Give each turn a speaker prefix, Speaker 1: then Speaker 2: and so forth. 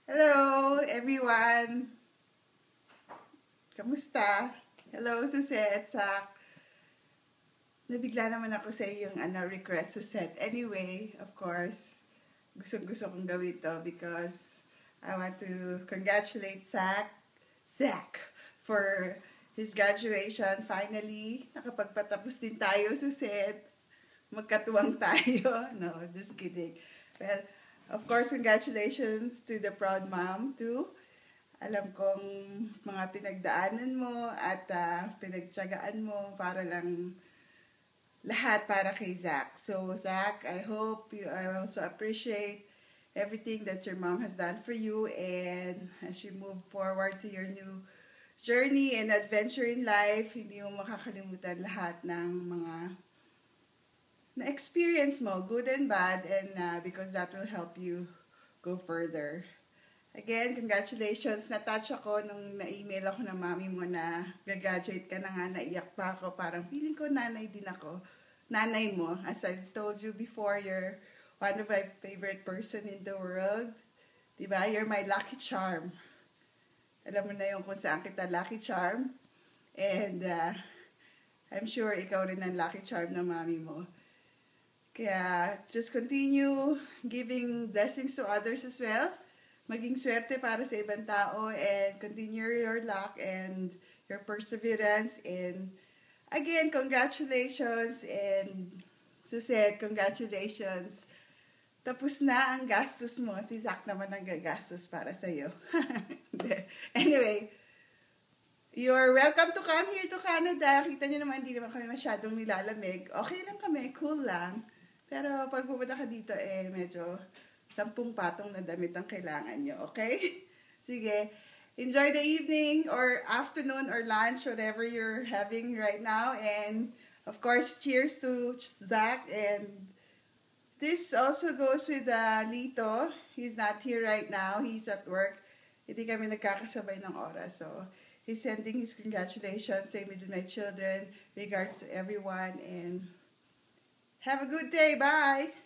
Speaker 1: Hello, everyone! Kamusta? Hello, Suzette, Sak. Nabigla naman ako sa iyong request, Suzette. Anyway, of course, gusto kong gawin to because I want to congratulate Zach, for his graduation. Finally, nakapagpatapos din tayo, Suzette. Magkatuwang tayo. No, just kidding. Well, of course, congratulations to the proud mom too. Alam kong mga pinagdaanan mo at pinagtyagaan mo para lang lahat para kay Zach. So, Zach, I hope you also appreciate everything that your mom has done for you, and as you move forward to your new journey and adventure in life, hindi mo makakalimutan lahat ng mga na-experience mo, good and bad, and because that will help you go further. Again, congratulations. Na-touch ako nung na-email ako ng mami mo na graduate ka na nga, naiyak pa ako. Parang feeling ko nanay din ako. Nanay mo, as I told you before, you're one of my favorite person in the world. Diba? You're my lucky charm. Alam mo na yung kung saan kita lucky charm. And I'm sure ikaw rin ang lucky charm ng mami mo. Kaya just continue giving blessings to others as well. Maging swerte para sa ibang tao and continue your luck and your perseverance. And again, congratulations. And Suzette, congratulations. Tapos na ang gastos mo. Si Zach naman ang gagastos para sa'yo. Anyway, you're welcome to come here to Canada. Kita nyo naman, hindi naman kami masyadong nilalamig. Okay lang kami, cool lang. Pero pag pumunta ka dito, medyo 10 patong na damit ang kailangan nyo, okay? Sige, enjoy the evening or afternoon or lunch, whatever you're having right now. And, of course, cheers to Zach. And this also goes with Lito. He's not here right now. He's at work. Hindi kami nagkakasabay ng oras. So, he's sending his congratulations. Same with my children. Regards to everyone. And have a good day. Bye!